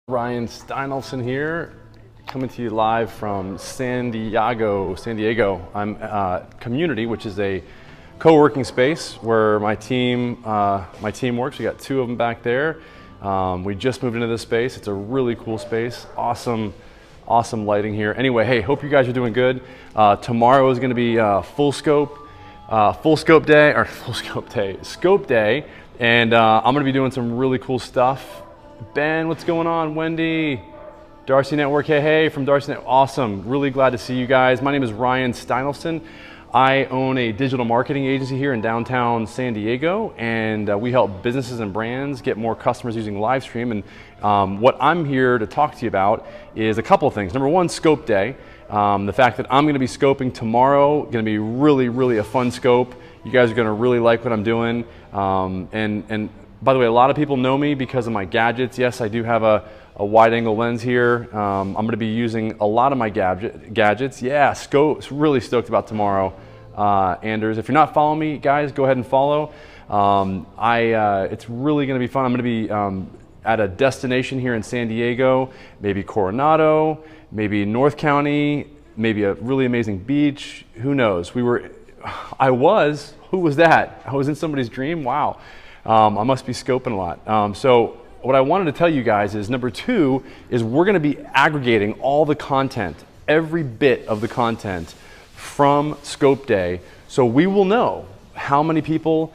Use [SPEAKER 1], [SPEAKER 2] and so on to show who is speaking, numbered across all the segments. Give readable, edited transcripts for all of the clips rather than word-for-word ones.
[SPEAKER 1] Ryan Steinelson here, coming to you live from San Diego. I'm Community, which is a co-working space where my team works. We got two of them back there. We just moved into this space. It's a really cool space. Awesome lighting here. Anyway, hey, hope you guys are doing good. Tomorrow is going to be Scope Day, and I'm going to be doing some really cool stuff. Ben, what's going on? Wendy, Darcy Network, hey, from Darcy Network, awesome. Really glad to see you guys. My name is Ryan Steinelson. I own a digital marketing agency here in downtown San Diego, and we help businesses and brands get more customers using livestream. And what I'm here to talk to you about is a couple of things. Number one, Scope Day. The fact that I'm going to be scoping tomorrow, going to be really a fun scope. You guys are going to really like what I'm doing. And by the way, a lot of people know me because of my gadgets. Yes, I do have a wide angle lens here. I'm going to be using a lot of my gadgets. Yeah, really stoked about tomorrow, Anders. If you're not following me, guys, go ahead and follow. It's really going to be fun. I'm going to be at a destination here in San Diego, maybe Coronado, maybe North County, maybe a really amazing beach. Who knows? Who was that? I was in somebody's dream. Wow. I must be scoping a lot. So what I wanted to tell you guys is number two is we're going to be aggregating all the content, every bit of the content from Scope Day. So we will know how many people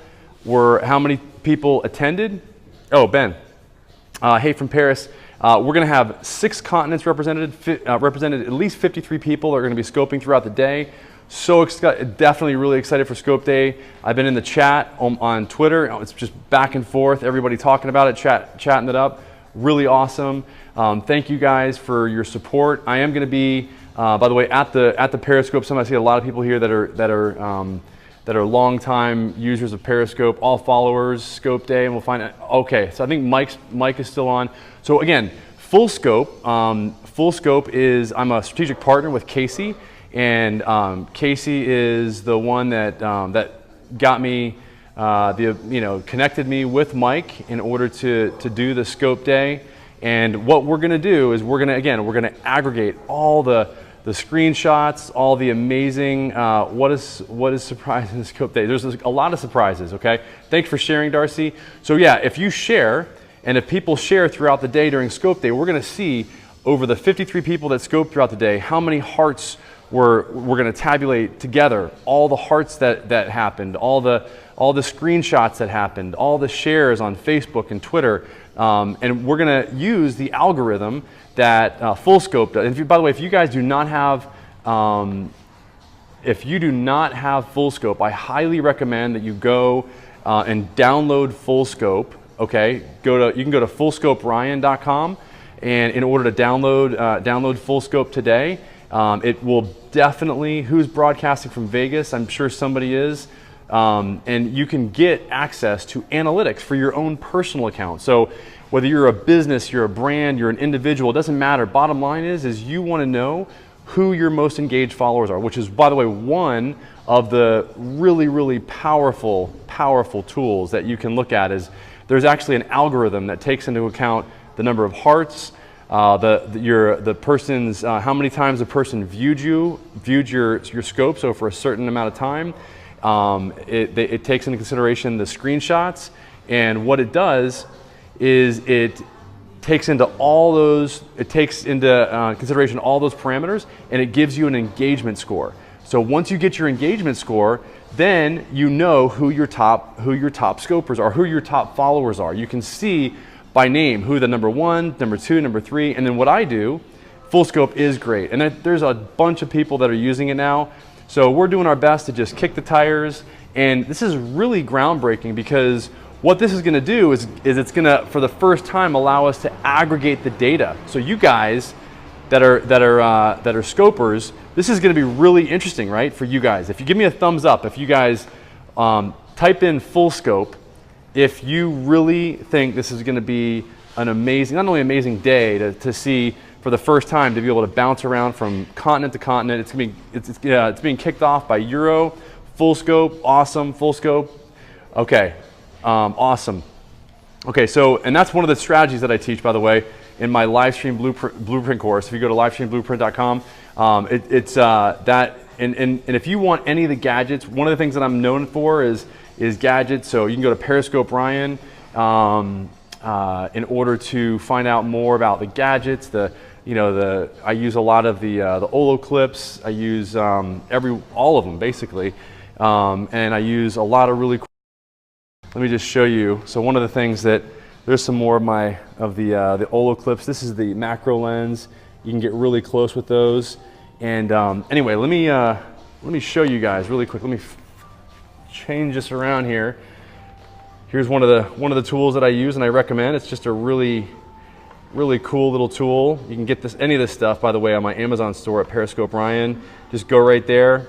[SPEAKER 1] attended. Oh, Ben. Hey, from Paris. We're going to have 6 continents represented, at least 53 people are going to be scoping throughout the day. So definitely really excited for Scope Day. I've been in the chat on Twitter. It's just back and forth, everybody talking about it, chatting it up. Really awesome. Thank you guys for your support. I am going to be, by the way, at the Periscope. I see a lot of people here that are longtime users of Periscope, all followers. Scope Day, and we'll find out. Okay, so I think Mike is still on. So again, Fullscope. Fullscope is, I'm a strategic partner with Casey. And Casey is the one that got me, connected me with Mike in order to do the Scope Day. And what we're going to do is we're going to aggregate all the screenshots, all the amazing what is surprising in Scope Day. There's a lot of surprises. Okay, thanks for sharing, Darcy. So yeah, if you share and if people share throughout the day during Scope Day, we're going to see over the 53 people that scoped throughout the day how many hearts. We're going to tabulate together all the hearts that happened, all the screenshots that happened, all the shares on Facebook and Twitter, and we're going to use the algorithm that Fullscope does. And by the way, if you guys do not have Fullscope, I highly recommend that you go and download Fullscope. Okay, you can go to fullscoperyan.com, and in order to download Fullscope today. It will definitely, who's broadcasting from Vegas? I'm sure somebody is. And you can get access to analytics for your own personal account. So whether you're a business, you're a brand, you're an individual, it doesn't matter. Bottom line is you want to know who your most engaged followers are, which is, by the way, one of the really powerful tools that you can look at is there's actually an algorithm that takes into account the number of hearts, the person's how many times a person viewed your scope. So for a certain amount of time, it takes into consideration the screenshots, and what it does is it takes into consideration all those parameters, and it gives you an engagement score. So once you get your engagement score, then you know who your top scopers are, who your top followers are. You can see by name who the number 1, number 2, number 3, and then what I do, Fullscope is great. And there's a bunch of people that are using it now. So we're doing our best to just kick the tires. And this is really groundbreaking because what this is going to do is it's going to, for the first time, allow us to aggregate the data. So you guys that are scopers, this is going to be really interesting, right, for you guys. If you give me a thumbs up, if you guys type in Fullscope, if you really think this is going to be an amazing, not only amazing day to see for the first time, to be able to bounce around from continent to continent. It's being kicked off by Euro, Fullscope, awesome, Fullscope. Okay, awesome. Okay, so, and that's one of the strategies that I teach, by the way, in my livestream blueprint course. If you go to livestreamblueprint.com, and if you want any of the gadgets, one of the things that I'm known for is gadgets. So you can go to Periscope Ryan in order to find out more about the gadgets. I use a lot of the Olo clips. I use all of them basically, and I use a lot of really cool. Let me just show you. So one of the things that there's some more of the Olo clips. This is the macro lens. You can get really close with those. And anyway, let me show you guys really quick. Let me change this around here. Here's one of the tools that I use and I recommend. It's just a really cool little tool. You can get any of this stuff, by the way, on my Amazon store at Periscope Ryan. Just go right there.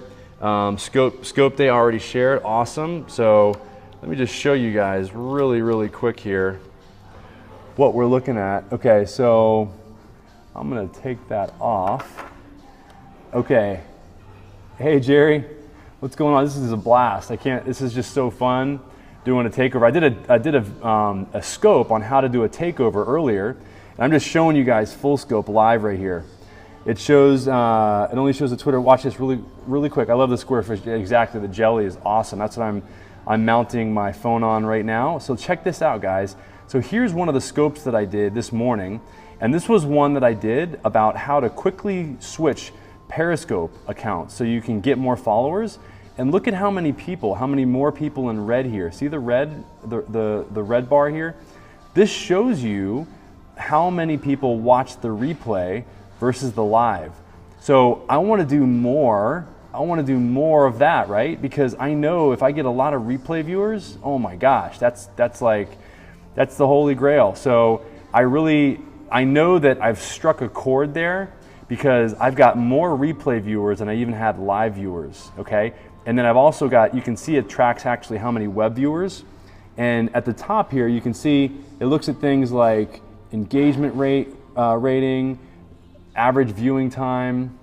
[SPEAKER 1] Scope Day already shared. Awesome. So let me just show you guys really quick here what we're looking at. Okay, so I'm gonna take that off. Okay. Hey Jerry, what's going on? This is a blast. This is just so fun doing a takeover. I did a scope on how to do a takeover earlier. And I'm just showing you guys Fullscope live right here. It shows, it only shows the Twitter. Watch this really quick. I love the square fish. Exactly, the jelly is awesome. That's what I'm mounting my phone on right now. So check this out, guys. So here's one of the scopes that I did this morning. And this was one that I did about how to quickly switch Periscope accounts so you can get more followers. And look at how many more people in red here. See the red bar here? This shows you how many people watch the replay versus the live. So I want to do more. I want to do more of that, right? Because I know if I get a lot of replay viewers, oh my gosh, that's the holy grail. So I know that I've struck a chord there because I've got more replay viewers than I even had live viewers, okay? And then I've also got, you can see it tracks actually how many web viewers. And at the top here, you can see it looks at things like engagement rating, average viewing time.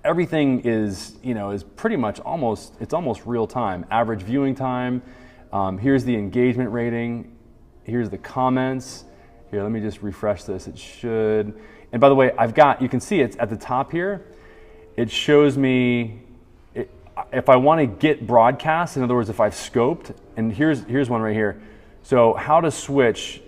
[SPEAKER 1] Everything is pretty much almost real time. Average viewing time. Here's the engagement rating. Here's the comments. Here, let me just refresh this. It should. And by the way, you can see it's at the top here. It shows me if I want to get broadcast. In other words, if I've scoped, and here's one right here. So how to switch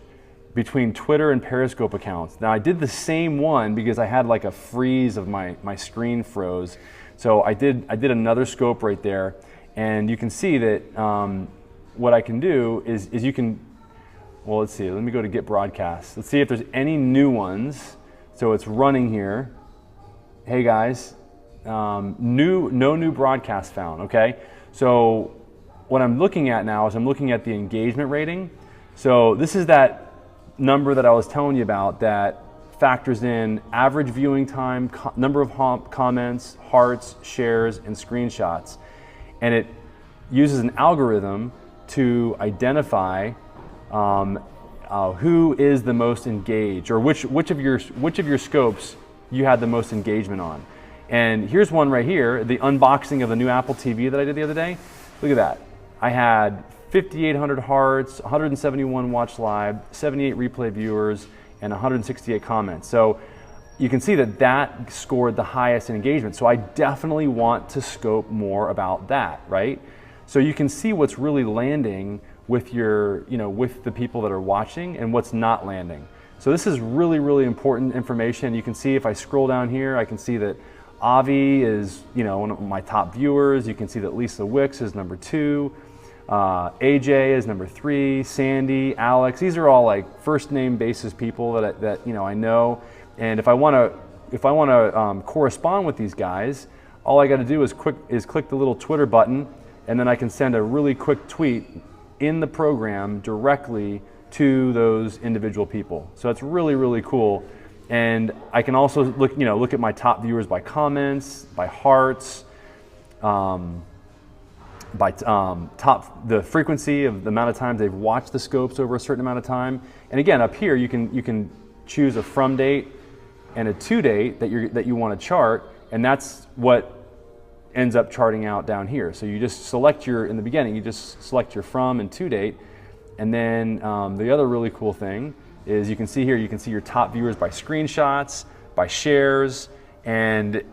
[SPEAKER 1] between Twitter and Periscope accounts. Now I did the same one because I had like a freeze of my screen froze. So I did another scope right there, and you can see that what I can do is you can, well, let's see, let me go to get broadcast. Let's see if there's any new ones. So it's running here. Hey guys, no new broadcast found, okay? So what I'm looking at now is I'm looking at the engagement rating. So this is that number that I was telling you about that factors in average viewing time, number of comments, hearts, shares, and screenshots. And it uses an algorithm to identify who is the most engaged, or which of your scopes you had the most engagement on. And here's one right here, the unboxing of the new Apple TV that I did the other day. Look at that. I had 5,800 hearts, 171 watched live, 78 replay viewers, and 168 comments. So you can see that scored the highest in engagement. So I definitely want to scope more about that, right? So you can see what's really landing with with the people that are watching and what's not landing. So this is really important information. You can see if I scroll down here, I can see that Avi is one of my top viewers. You can see that Lisa Wicks is number 2. AJ is number 3, Sandy, Alex. These are all like first name basis people that I know. And if I want to correspond with these guys, all I got to do is click the little Twitter button, and then I can send a really quick tweet in the program directly to those individual people. So it's really cool. And I can also look at my top viewers by comments, by hearts, by the frequency of the amount of times they've watched the scopes over a certain amount of time. And again, up here you can choose a from date and a to date that you want to chart, and that's what ends up charting out down here. So you just select in the beginning, you just select your from and to date, and then the other really cool thing is you can see here, you can see your top viewers by screenshots, by shares, and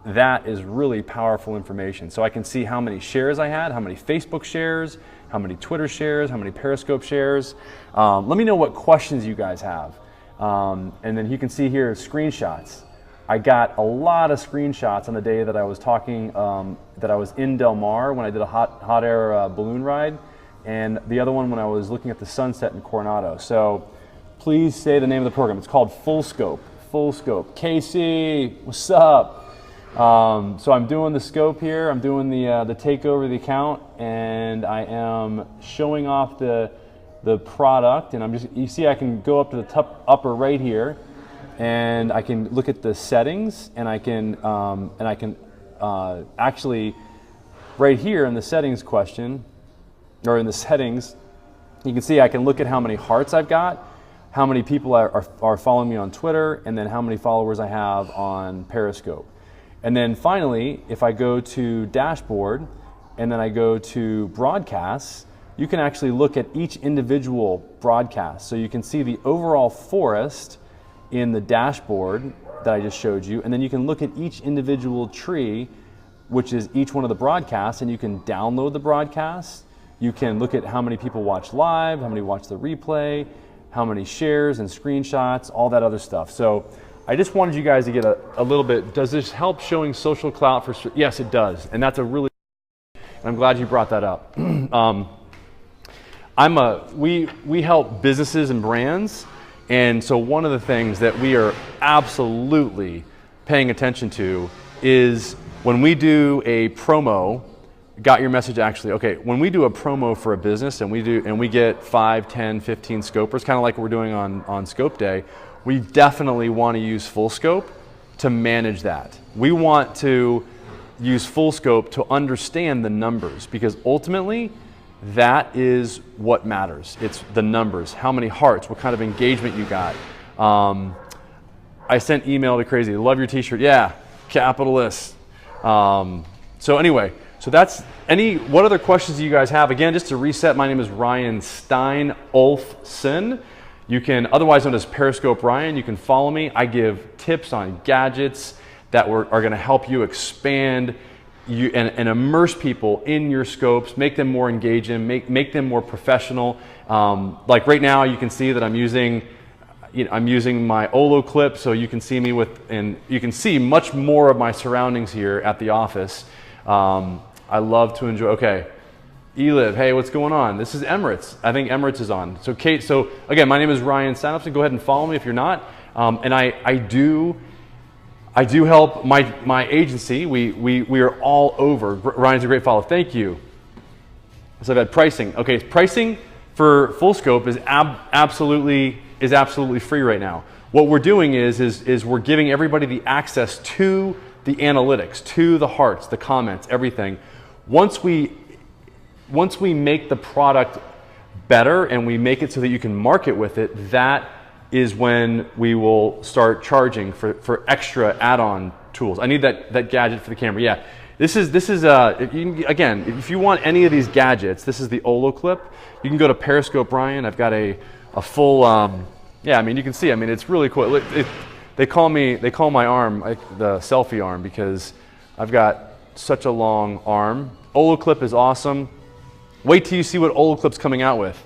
[SPEAKER 1] that is really powerful information. So I can see how many shares I had, how many Facebook shares, how many Twitter shares, how many Periscope shares. Let me know what questions you guys have. And then you can see here screenshots. I got a lot of screenshots on the day that I was talking, that I was in Del Mar when I did a hot air balloon ride, and the other one when I was looking at the sunset in Coronado. So please say the name of the program. It's called Fullscope. Fullscope. Casey, what's up? So I'm doing the scope here. I'm doing the takeover of the account, and I am showing off the product. And I'm just, you see, I can go up to the top upper right here, and I can look at the settings, and I can actually right here in the settings question, or in the settings, you can see I can look at how many hearts I've got, how many people are following me on Twitter, and then how many followers I have on Periscope. And then finally, if I go to dashboard and then I go to broadcasts, you can actually look at each individual broadcast. So you can see the overall forest in the dashboard that I just showed you, and then you can look at each individual tree, which is each one of the broadcasts, and you can download the broadcasts. You can look at how many people watch live, how many watch the replay, how many shares and screenshots, all that other stuff. So I just wanted you guys to get a little bit, does this help showing social clout for, yes it does, and that's a really, and I'm glad you brought that up. We help businesses and brands, and so one of the things that we are absolutely paying attention to is when we do a promo, got your message actually, okay, when we do a promo for a business and we get 5, 10, 15 scopers, kind of like what we're doing on Scope Day, we definitely want to use Fullscope to manage that. We want to use Fullscope to understand the numbers, because ultimately that is what matters. It's the numbers, how many hearts, what kind of engagement you got. I sent email to Crazy, love your t-shirt, yeah, capitalist. So anyway, so that's what other questions do you guys have? Again, just to reset, my name is Ryan Stein-Olfsen. You can, otherwise known as Periscope Ryan, you can follow me. I give tips on gadgets that are gonna help you expand and immerse people in your scopes, make them more engaging, make them more professional. Like right now, you can see that I'm using my Olo clip, so you can see me and you can see much more of my surroundings here at the office. I love to enjoy, okay, Eliv, hey, what's going on? This is Emirates. I think Emirates is on. So Kate, so again, my name is Ryan Stein-Olfsen. Go ahead and follow me if you're not. And I do help my agency. We are all over. Ryan's a great follow. Thank you. So I've had pricing. Okay, pricing for Fullscope is absolutely free right now. What we're doing is we're giving everybody the access to the analytics, to the hearts, the comments, everything. Once we make the product better and we make it so that you can market with it, that is when we will start charging for extra add-on tools. I need that gadget for the camera. Yeah, this is again, if you want any of these gadgets, this is the Olo clip. You can go to Periscope Ryan. I've got a full, yeah, I mean, you can see, I mean, it's really cool. They call my arm the selfie arm because I've got such a long arm. Olo clip is awesome. Wait till you see what Olo clip's coming out with.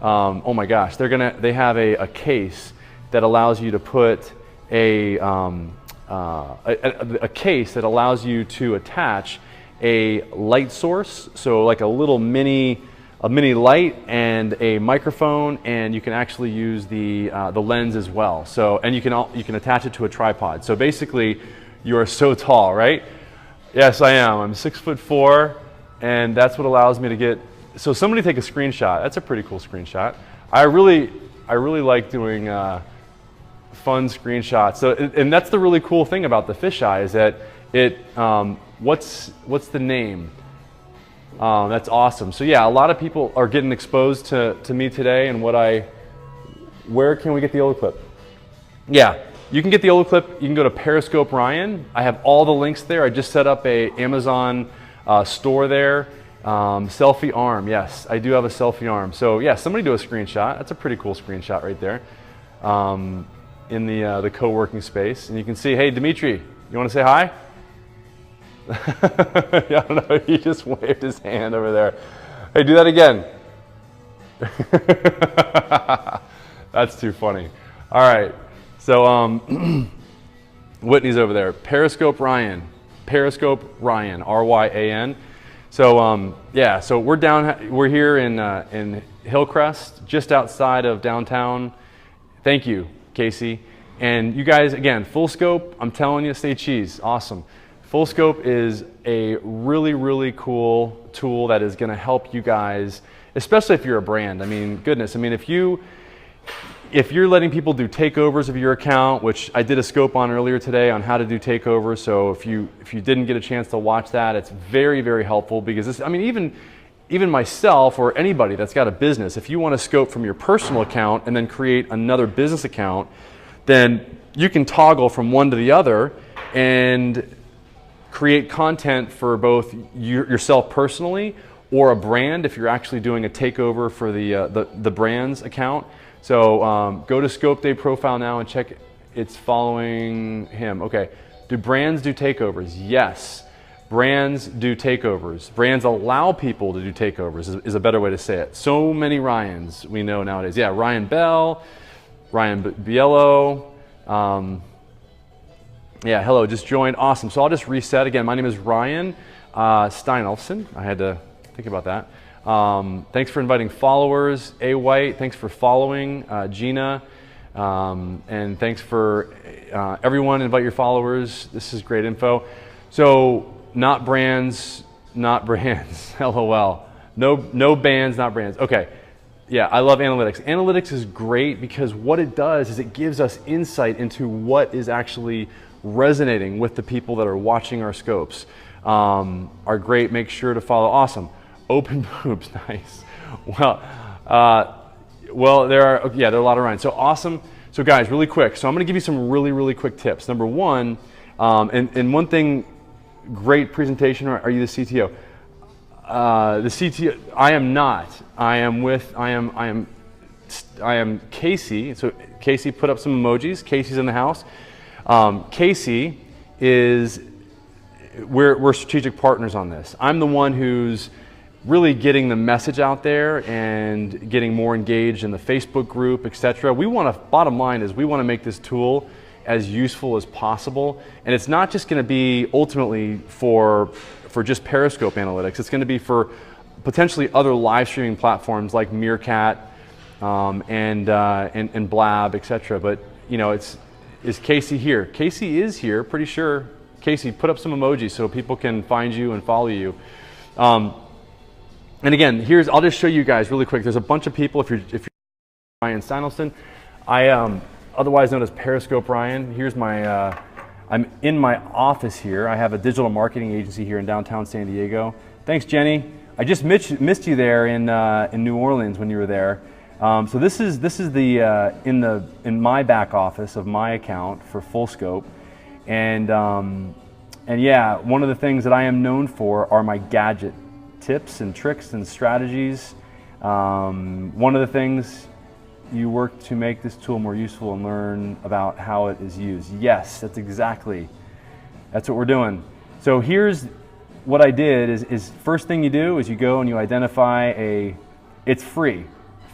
[SPEAKER 1] Oh my gosh, they have a case that allows you to put a case that allows you to attach a light source, so like a little mini light and a microphone, and you can actually use the lens as well. So, and you can attach it to a tripod. So basically, you are so tall, right? Yes, I am. I'm 6'4", and that's what allows me to get. So somebody take a screenshot. That's a pretty cool screenshot. I really like doing fun screenshots. So, and that's the really cool thing about the fisheye is that it. What's the name? That's awesome. So yeah, a lot of people are getting exposed to me today, and where can we get the Olo clip? Yeah, you can get the Olo clip. You can go to Periscope Ryan. I have all the links there. I just set up a Amazon store there. Selfie arm, yes, I do have a selfie arm. So yeah, somebody do a screenshot. That's a pretty cool screenshot right there in the co-working space. And you can see, hey, Dimitri, you want to say hi? Yeah, I don't know, he just waved his hand over there. Hey, do that again. That's too funny. All right, so Whitney's over there. Periscope Ryan, R-Y-A-N. So yeah, so we're here in Hillcrest, just outside of downtown. Thank you, Casey. And you guys, again, Fullscope, I'm telling you, stay cheese, awesome. Fullscope is a really, really cool tool that is going to help you guys, especially if you're a brand. I mean, goodness, I mean, if you're letting people do takeovers of your account, which I did a scope on earlier today on how to do takeovers. So if you didn't get a chance to watch that, it's very, very helpful because this, I mean, even myself or anybody that's got a business, if you want to scope from your personal account and then create another business account, then you can toggle from one to the other and create content for both yourself personally or a brand if you're actually doing a takeover for the brand's account. So go to Scope Day profile now and check it's following him. Okay, do brands do takeovers? Yes, brands do takeovers. Brands allow people to do takeovers is a better way to say it. So many Ryans we know nowadays. Yeah, Ryan Bell, Ryan Biello. Yeah, hello, just joined, awesome. So I'll just reset again. My name is Ryan Steinolfson. I had to think about that. Thanks for inviting followers. A. White, thanks for following. Gina, and thanks for everyone, invite your followers. This is great info. So not brands, LOL. No bands, not brands. Okay, yeah, I love analytics. Analytics is great because what it does is it gives us insight into what is actually resonating with the people that are watching our scopes. Are great, make sure to follow, awesome. Open boobs, nice. Well, there are a lot of Ryan. So awesome. So guys, really quick. So I'm going to give you some really, really quick tips. Number one, and one thing, great presentation. Are you the CTO? The CTO. I am not. I am Casey. So Casey, put up some emojis. Casey's in the house. Casey is. We're strategic partners on this. I'm the one who's really getting the message out there and getting more engaged in the Facebook group, etc. Bottom line is we want to make this tool as useful as possible. And it's not just going to be ultimately for just Periscope analytics. It's going to be for potentially other live streaming platforms like Meerkat and Blab, etc. But you know, is Casey here? Casey is here, pretty sure. Casey, put up some emojis so people can find you and follow you. And again, I'll just show you guys really quick. There's a bunch of people. If you're Ryan Steinolfson, otherwise known as Periscope Ryan. Here's my. I'm in my office here. I have a digital marketing agency here in downtown San Diego. Thanks, Jenny. I just missed you there in New Orleans when you were there. So this is the in my back office of my account for Fullscope, and yeah, one of the things that I am known for are my gadget tips and tricks and strategies. One of the things you work to make this tool more useful and learn about how it is used. Yes, that's what we're doing. So here's what I did is first thing you do is you go and you identify it's free,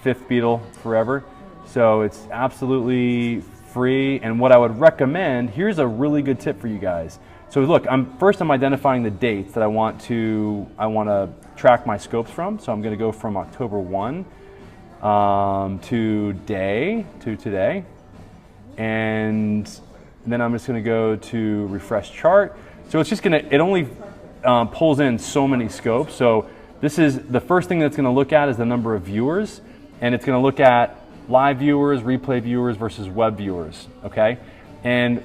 [SPEAKER 1] Fifth Beetle Forever. So it's absolutely free, and what I would recommend, here's a really good tip for you guys. So look, I'm identifying the dates that I want to track my scopes from. So I'm going to go from October 1 to today, and then I'm just going to go to refresh chart. So it's just it only pulls in so many scopes. So this is the first thing that's going to look at is the number of viewers, and it's going to look at live viewers, replay viewers versus web viewers. Okay, and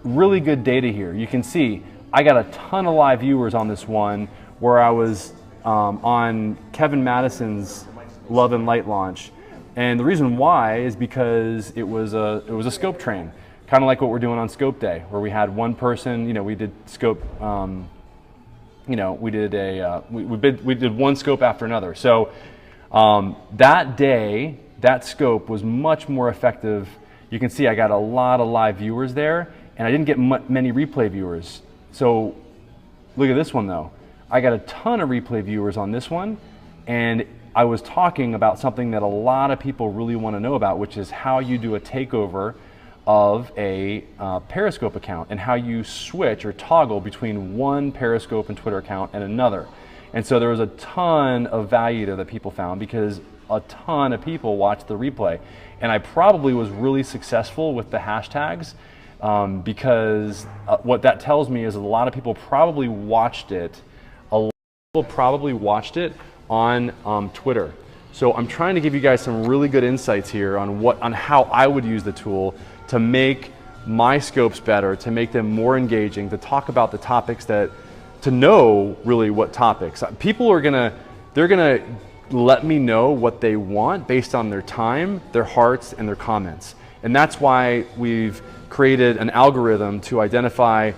[SPEAKER 1] really good data here. You can see I got a ton of live viewers on this one where I was on Kevin Madison's Love and Light launch, and the reason why is because it was a scope train, kind of like what we're doing on Scope Day, where we had one person. You know, we did scope you know, we did a we did one scope after another. So that day, that scope was much more effective. You can see I got a lot of live viewers there, and I didn't get many replay viewers. So look at this one though. I got a ton of replay viewers on this one, and I was talking about something that a lot of people really want to know about, which is how you do a takeover of a Periscope account and how you switch or toggle between one Periscope and Twitter account and another. And so there was a ton of value there that people found because a ton of people watched the replay. And I probably was really successful with the hashtags because what that tells me is that a lot of people probably watched it. A lot of people probably watched it on Twitter. So I'm trying to give you guys some really good insights here on how I would use the tool to make my scopes better, to make them more engaging, to talk about the topics to know really what topics. People are they're gonna let me know what they want based on their time, their hearts, and their comments. And that's why we've created an algorithm to identify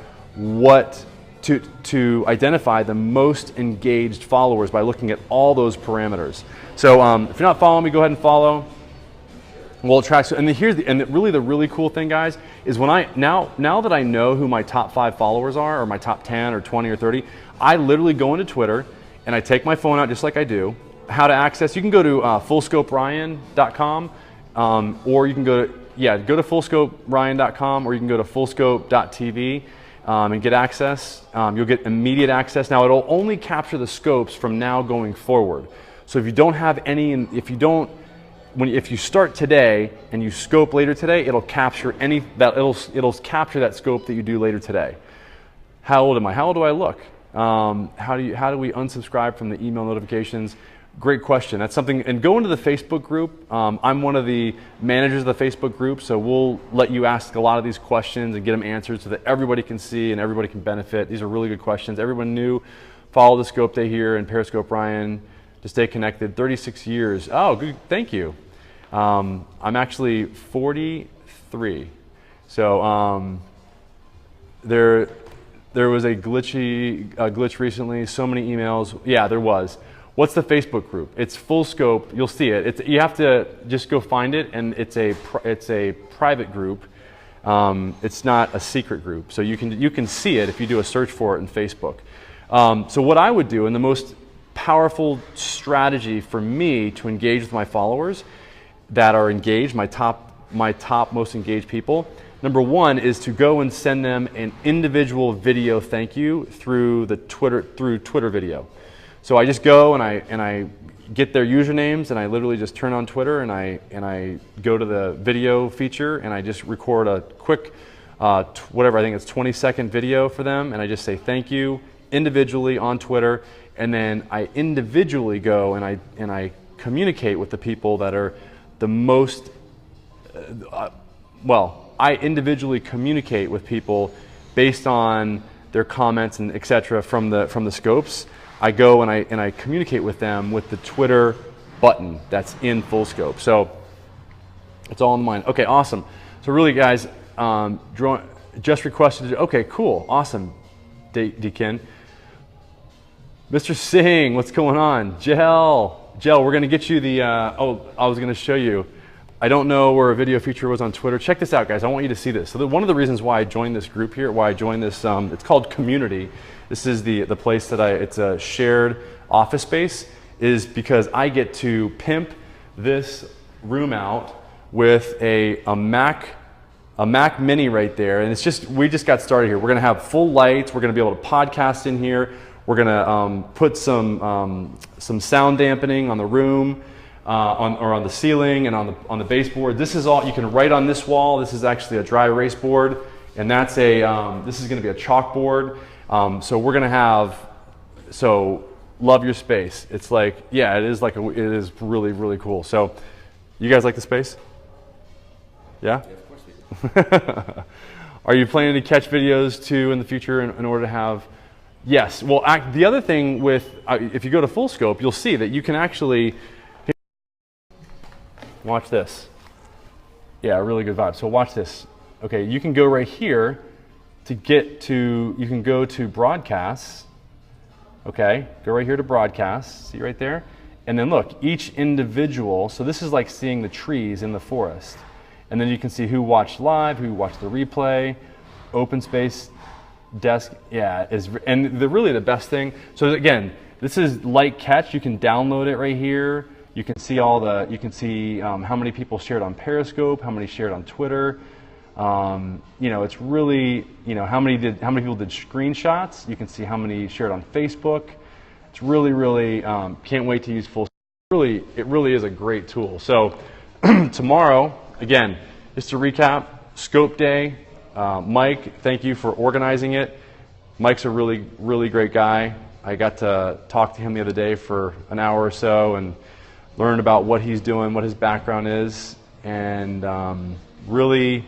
[SPEAKER 1] to identify the most engaged followers by looking at all those parameters. So if you're not following me, go ahead and follow. Well, tracks, and really the really cool thing, guys, is when now that I know who my top 5 followers are, or my top 10 or 20 or 30, I literally go into Twitter and I take my phone out just like I do. How to access, you can go to fullscoperyan.com, or you can go to fullscoperyan.com, or you can go to fullscope.tv and get access. You'll get immediate access. Now it'll only capture the scopes from now going forward. So if you don't have any, if you start today and you scope later today, it'll capture it'll capture that scope that you do later today. How old am I? How old do I look? How do we unsubscribe from the email notifications? Great question. That's something, and go into the Facebook group. I'm one of the managers of the Facebook group, so we'll let you ask a lot of these questions and get them answered so that everybody can see and everybody can benefit. These are really good questions. Everyone new, follow the scope day here and Periscope Ryan to stay connected. 36 years. Oh, good. Thank you. I'm actually 43. So there was a glitch recently. So many emails. Yeah, there was. What's the Facebook group? It's Fullscope. You'll see it. You have to just go find it, and it's a private group. It's not a secret group, so you can see it if you do a search for it in Facebook. So what I would do, and the most powerful strategy for me to engage with my followers that are engaged, my top most engaged people, number one is to go and send them an individual video thank you through Twitter video. So I just go and I get their usernames, and I literally just turn on Twitter and I go to the video feature and I just record a quick whatever, I think it's 20-second video for them, and I just say thank you individually on Twitter, and then I individually go and I communicate with the people that are the most I individually communicate with people based on their comments and etc. from the scopes. I go and I communicate with them with the Twitter button that's in Fullscope. So it's all in mind. Okay, awesome. So really, guys, just requested. Okay, cool, awesome, Deakin. Mr. Singh, what's going on? Jel, we're gonna get you the. I was gonna show you. I don't know where a video feature was on Twitter. Check this out, guys. I want you to see this. So one of the reasons why I joined this group here, why I joined this, it's called Community. This is the place that it's a shared office space, is because I get to pimp this room out with a Mac Mini right there, and we just got started here. We're gonna have full lights. We're gonna be able to podcast in here. We're gonna put some sound dampening on the room. Or on the ceiling and on the baseboard. This is all you can write on this wall. This is actually a dry erase board, and that's this is going to be a chalkboard. So we're going to have love your space. It's like, yeah, it is really, really cool. So you guys like the space? Yeah? Yeah, of course we do. Are you planning to catch videos too in the future in order to have? Yes. Well, the other thing with if you go to Fullscope, you'll see that you can actually. Watch this. Yeah, really good vibe. So watch this. Okay, you can go right here to get to, you can go to broadcasts, Okay, go right here to broadcast, see right there? And then look, each individual, so this is like seeing the trees in the forest. And then you can see who watched live, who watched the replay, open space, desk, yeah, and really the best thing, so again, this is light catch, you can download it right here. You can see how many people shared on Periscope, how many shared on Twitter. It's really, how many people did screenshots. You can see how many shared on Facebook. It's really, can't wait to use Fullscope. It really is a great tool. So tomorrow, again, just to recap, Scope Day. Mike, thank you for organizing it. Mike's a really great guy. I got to talk to him the other day for an hour or so and learn about what he's doing, what his background is, and really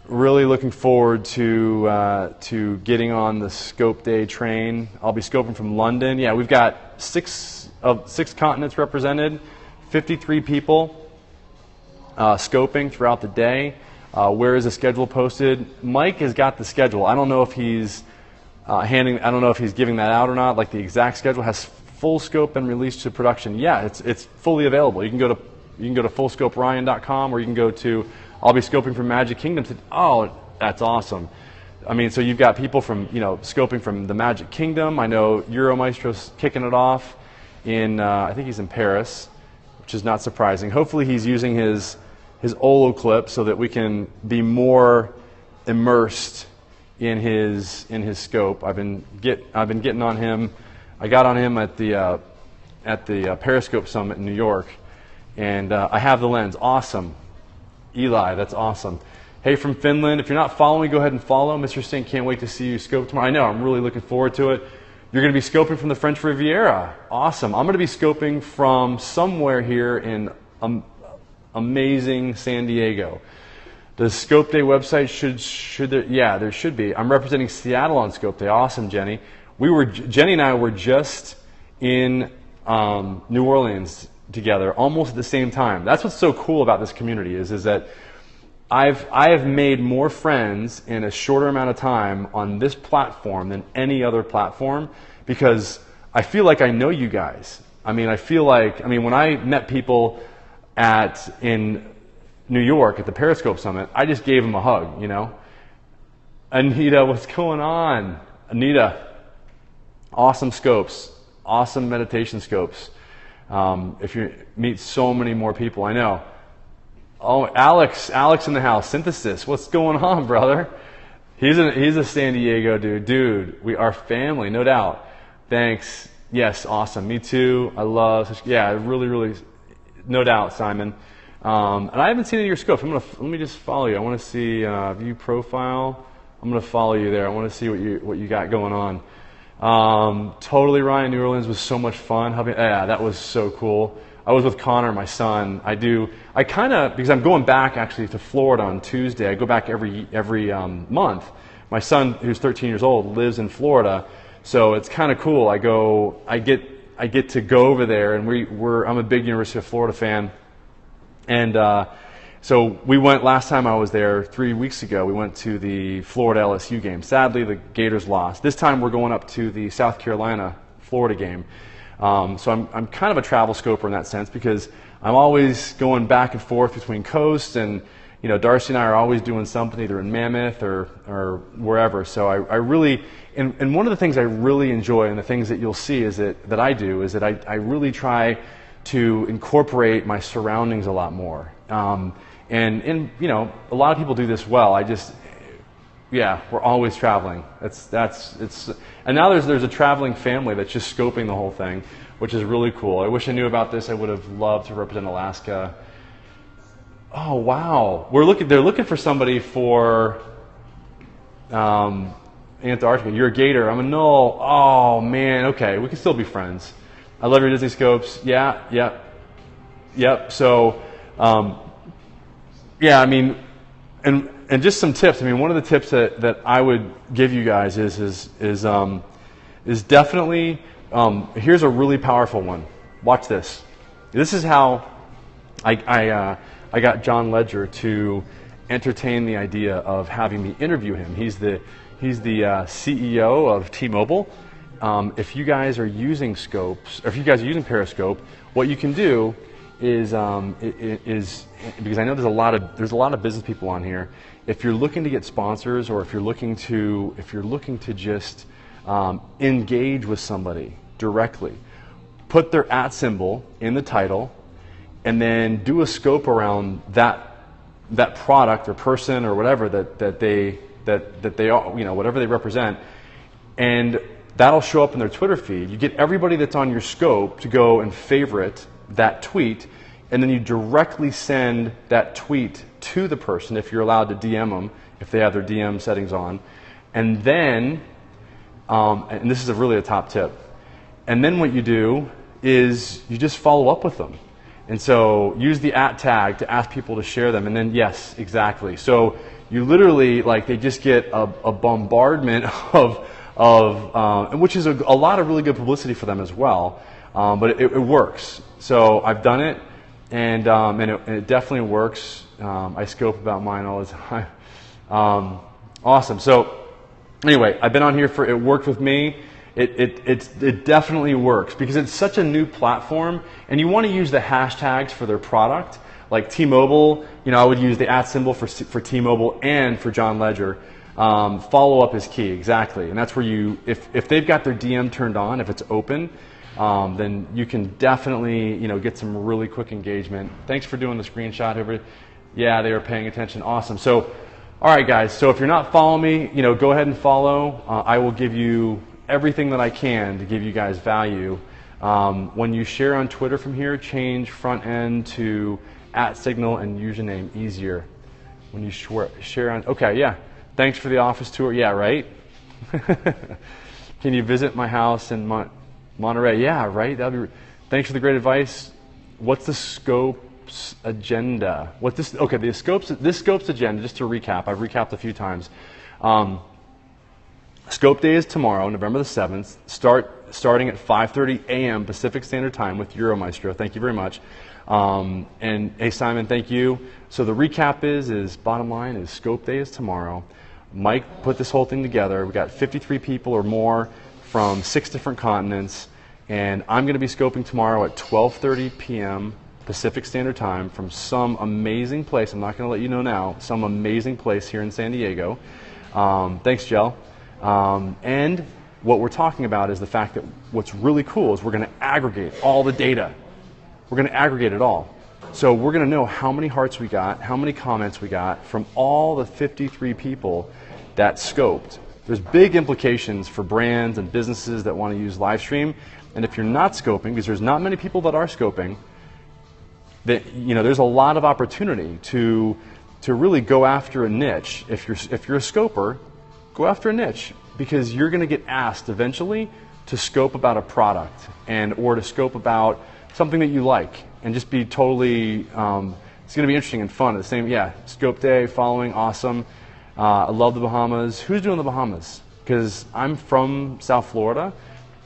[SPEAKER 1] looking forward to getting on the Scope Day train. I'll be scoping from London. Yeah, we've got six continents represented, 53 people scoping throughout the day. Where is the schedule posted? Mike has got the schedule. I don't know if he's I don't know if he's giving that out or not. Like the exact schedule. Has Fullscope been released to production? Yeah, it's fully available. You can go to fullscoperyan.com, or you can go to I'll be scoping from Magic Kingdom. Oh, that's awesome. I mean, so you've got people from scoping from the Magic Kingdom. I know Euromaestro's kicking it off in I think he's in Paris, which is not surprising. Hopefully he's using his Olo clip so that we can be more immersed in his scope. I've been getting on him. I got on him at the Periscope Summit in New York, and I have the lens. Awesome, Eli, that's awesome. Hey, from Finland, if you're not following, go ahead and follow. Mr. Sink, can't wait to see you scope tomorrow. I know, I'm really looking forward to it. You're going to be scoping from the French Riviera. Awesome. I'm going to be scoping from somewhere here in amazing San Diego. The Scope Day website should there? Yeah, there should be. I'm representing Seattle on Scope Day. Awesome, Jenny. Jenny and I were just in New Orleans together, almost at the same time. That's what's so cool about this community is that I have made more friends in a shorter amount of time on this platform than any other platform, because I feel like I know you guys. I mean, when I met people in New York at the Periscope Summit, I just gave them a hug, Anita, what's going on? Anita, awesome scopes, awesome meditation scopes. If you meet so many more people, I know. Oh, Alex in the house, Synthesis, what's going on, brother? He's a San Diego dude. Dude, we are family, no doubt. Thanks. Yes, awesome. Me too. I love, really, no doubt, Simon. And I haven't seen any of your scopes. Let me just follow you. I want to see view profile. I'm going to follow you there. I want to see what you got going on. Totally, Ryan. New Orleans was so much fun. Yeah, that was so cool. I was with Connor, my son. Because I'm going back actually to Florida on Tuesday. I go back every month. My son, who's 13 years old, lives in Florida, so it's kind of cool. I get to go over there, and I'm a big University of Florida fan, and so we went last time I was there 3 weeks ago. We went to the Florida LSU game. Sadly, the Gators lost. This time we're going up to the South Carolina Florida game. So I'm kind of a travel scoper in that sense, because I'm always going back and forth between coasts, and Darcy and I are always doing something either in Mammoth or wherever. So I really, and one of the things I really enjoy, and the things that you'll see is that I do, is that I really try to incorporate my surroundings a lot more. And a lot of people do this well. We're always traveling. And now there's a traveling family that's just scoping the whole thing, which is really cool. I wish I knew about this. I would have loved to represent Alaska. Oh wow, they're looking for somebody for Antarctica. You're a gator. I'm a null. Oh man, okay, we can still be friends. I love your Disney scopes. Yep. So, and just some tips. One of the tips that I would give you guys is definitely, here's a really powerful one. Watch this. This is how I got John Ledger to entertain the idea of having me interview him. He's the CEO of T-Mobile. if you guys are using scopes, or if you guys are using Periscope, what you can do is because I know there's a lot of business people on here. If you're looking to get sponsors, or if you're looking to just engage with somebody directly, put their @ symbol in the title, and then do a scope around that product or person or whatever that they are, whatever they represent, and that'll show up in their Twitter feed. You get everybody that's on your scope to go and favorite that tweet, and then you directly send that tweet to the person if you're allowed to DM them, if they have their DM settings on. And then, and this is really a top tip, and then what you do is you just follow up with them. And so use the @ tag to ask people to share them, and then yes, exactly. So you literally, like, they just get a bombardment of which is a lot of really good publicity for them as well. But it works. So I've done it, and it definitely works. I scope about mine all the time. Awesome. So anyway, I've been on here it worked with me. It definitely works because it's such a new platform, and you want to use the hashtags for their product. Like T-Mobile, I would use the @ symbol for T-Mobile and for John Ledger. Follow up is key, exactly, and that's where if they've got their DM turned on, if it's open, then you can definitely get some really quick engagement. Thanks for doing the screenshot. Yeah, they were paying attention. Awesome. So, all right, guys. So if you're not following me, go ahead and follow. I will give you everything that I can to give you guys value. When you share on Twitter from here, change front end to @signal and username easier. When you share on, okay, yeah. Thanks for the office tour. Yeah, right. Can you visit my house in Monterey? Yeah, right. Thanks for the great advice. What's the Scope's agenda? Okay, this Scope's agenda. Just to recap, I've recapped a few times. Scope Day is tomorrow, November the 7th, starting at 5:30 a.m. Pacific Standard Time with Euromaestro. Thank you very much. And hey, Simon, thank you. So the recap is bottom line is Scope Day is tomorrow. Mike put this whole thing together. We got 53 people or more from 6 different continents, and I'm going to be scoping tomorrow at 12:30 p.m. Pacific Standard Time from some amazing place. I'm not going to let you know now. Some amazing place here in San Diego. Thanks, Jell. And what we're talking about is the fact that what's really cool is we're going to aggregate all the data. We're going to aggregate it all. So we're going to know how many hearts we got, how many comments we got from all the 53 people that scoped. There's big implications for brands and businesses that want to use livestream. And if you're not scoping, because there's not many people that are scoping, there's a lot of opportunity to really go after a niche. If you're a scoper, go after a niche, because you're going to get asked eventually to scope about a product or to scope about something that you like, and just be totally, it's going to be interesting and fun. The same, yeah, Scope Day, following, awesome. I love the Bahamas. Who's doing the Bahamas? Because I'm from South Florida,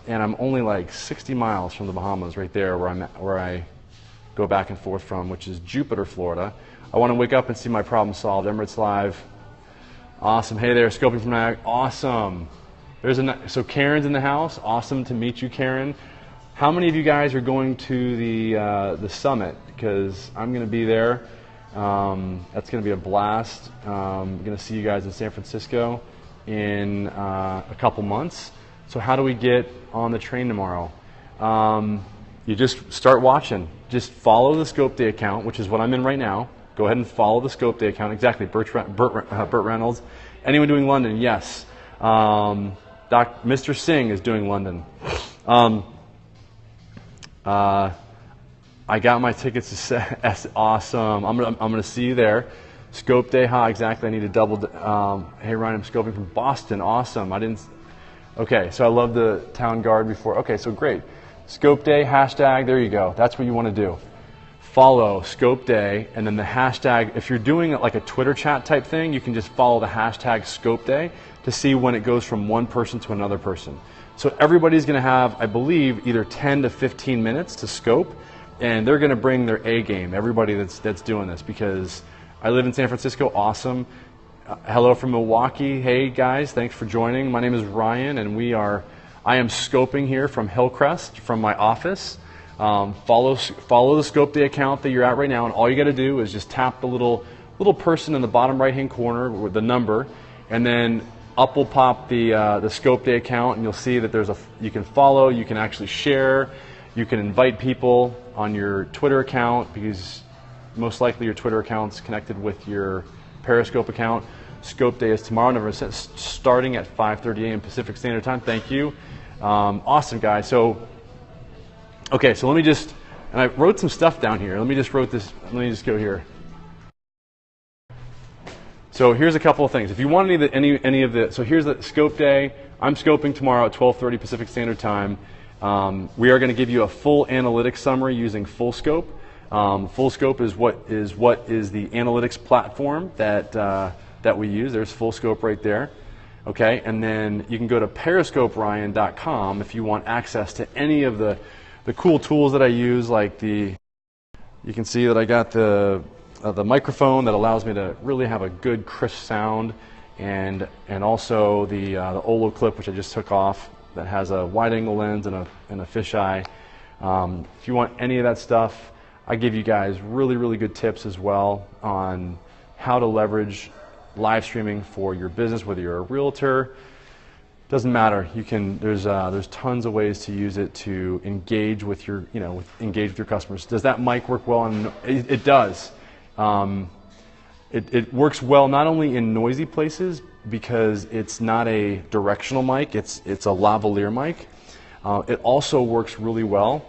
[SPEAKER 1] and I'm only like 60 miles from the Bahamas, right there where I go back and forth from, which is Jupiter, Florida. I want to wake up and see my problem solved. Emirates Live. Awesome. Hey there, scoping from Niagara. Awesome. So Karen's in the house. Awesome to meet you, Karen. How many of you guys are going to the summit? Because I'm going to be there. That's going to be a blast. I'm going to see you guys in San Francisco in a couple months. So how do we get on the train tomorrow? You just start watching. Just follow the Scope Day account, which is what I'm in right now. Go ahead and follow the Scope Day account. Exactly. Burt Reynolds. Anyone doing London? Yes. Mr. Singh is doing London. I got my tickets to set. That's awesome. I'm gonna see you there. Scope Day. Exactly. I need to double. Hey Ryan, I'm scoping from Boston. Awesome. Okay, so I love the town guard before. Okay, so great. Scope Day hashtag. There you go. That's what you want to do. Follow Scope Day, and then the hashtag. If you're doing like a Twitter chat type thing, you can just follow the hashtag Scope Day to see when it goes from one person to another person. So everybody's going to have, I believe, either 10 to 15 minutes to scope, and they're going to bring their A game. Everybody that's doing this, because I live in San Francisco. Awesome. Hello from Milwaukee. Hey guys, thanks for joining. My name is Ryan, and I am scoping here from Hillcrest, from my office. Follow the Scope Day account that you're at right now, and all you got to do is just tap the little person in the bottom right-hand corner with the number, and then up will pop the Scope Day account, and you'll see that you can follow, you can actually share, you can invite people on your Twitter account, because most likely your Twitter account's connected with your Periscope account. Scope Day is tomorrow, November 6th, starting at 5:30 a.m. Pacific Standard Time. Thank you. Awesome, guys. So, okay, so let me just, and I wrote some stuff down here. Let me just go here. So here's a couple of things. If you want any of the, so here's the Scope Day. I'm scoping tomorrow at 12:30 Pacific Standard Time. We are going to give you a full analytics summary using Fullscope. Fullscope is what is the analytics platform that we use. There's Fullscope right there. Okay, and then you can go to periscoperyan.com if you want access to any of the cool tools that I use, like you can see that I got the microphone that allows me to really have a good crisp sound, and also the Olo clip, which I just took off, that has a wide angle lens and a fisheye. If you want any of that stuff, I give you guys really good tips as well on how to leverage live streaming for your business, whether you're a realtor. Doesn't matter. You can. There's tons of ways to use it to engage with your engage with your customers. Does that mic work well? It does. It works well not only in noisy places, because it's not a directional mic. It's a lavalier mic. It also works really well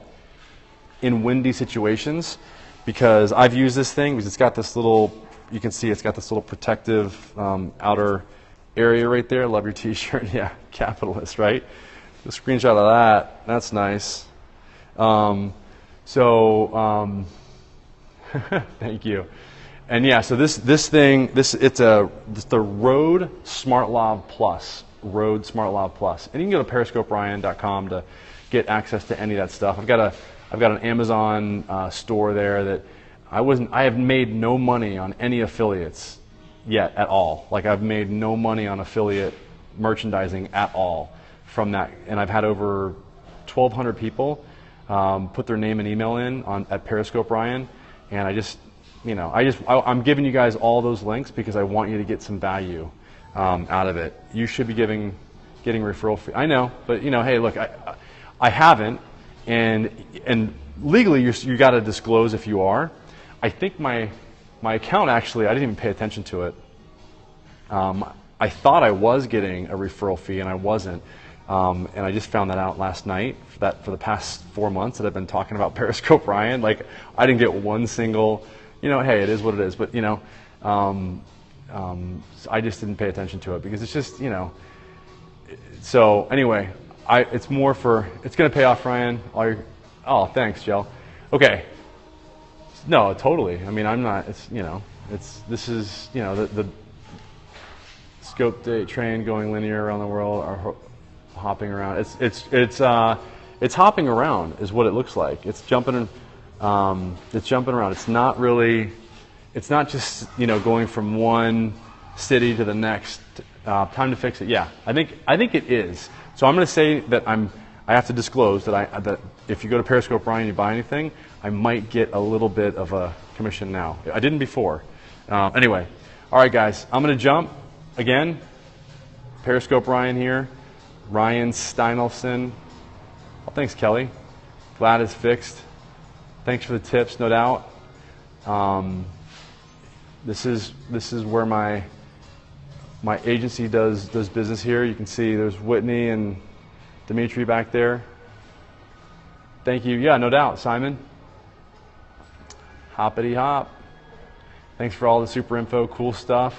[SPEAKER 1] in windy situations, because I've used this thing because it's got this little. You can see it's got this little protective outer area right there. Love your t-shirt. Yeah, capitalist, right? The screenshot of that. That's nice. Thank you. And yeah, so it's the Rode SmartLav Plus. Rode SmartLav Plus. And you can go to periscoperyan.com to get access to any of that stuff. I've got an Amazon store there that I have made no money on any affiliates yet at all. Like, I've made no money on affiliate merchandising at all from that. And I've had over 1,200 people put their name and email in at Periscope Ryan, and I'm giving you guys all those links because I want you to get some value out of it. You should be getting referral fee. I know, but hey, look, I haven't, and legally you got to disclose if you are. I think my account, actually, I didn't even pay attention to it. I thought I was getting a referral fee, and I wasn't. And I just found that out last night. For the past 4 months that I've been talking about Periscope Ryan, like, I didn't get one single. Hey, it is what it is. But I just didn't pay attention to it because it's just So anyway, it's going to pay off, Ryan. Oh, thanks, Jill. Okay. No, totally. I mean, I'm not. This is the Scope Day train going linear around the world, or hopping around. It's hopping around is what it looks like. It's jumping around. It's not really. It's not just going from one city to the next. Time to fix it. Yeah, I think it is. So I'm going to say that I have to disclose that if you go to Periscope Ryan and you buy anything, I might get a little bit of a commission now. I didn't before. Anyway, all right, guys, I'm going to jump again. Periscope Ryan here. Ryan Steinelson. Oh, thanks, Kelly. Glad it's fixed. Thanks for the tips, no doubt. This is where my agency does business here. You can see there's Whitney and Dimitri back there. Thank you. Yeah, no doubt, Simon. Hoppity hop. Thanks for all the super info, cool stuff.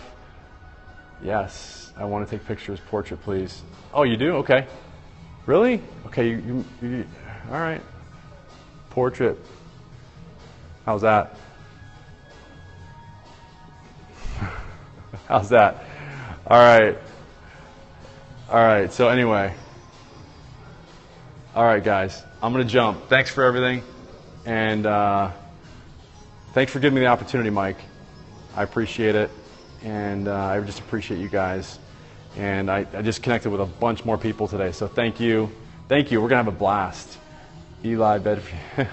[SPEAKER 1] Yes, I want to take pictures. Portrait, please. Oh, you do? Okay. Really? Okay. You all right. Portrait. How's that? How's that? All right. All right. So anyway. All right, guys. I'm going to jump. Thanks for everything. And thanks for giving me the opportunity, Mike. I appreciate it. And I just appreciate you guys. And I just connected with a bunch more people today. So thank you. Thank you. We're going to have a blast. Eli Bedford.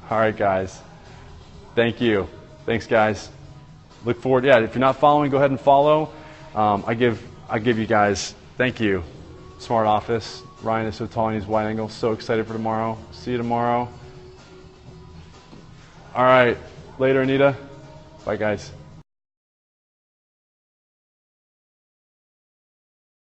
[SPEAKER 1] All right, guys. Thank you. Thanks, guys. Look forward. Yeah, if you're not following, go ahead and follow. I give you guys, thank you. Smart Office. Ryan is so tall and he's wide angle. So excited for tomorrow. See you tomorrow. All right. Later, Anita. Bye, guys.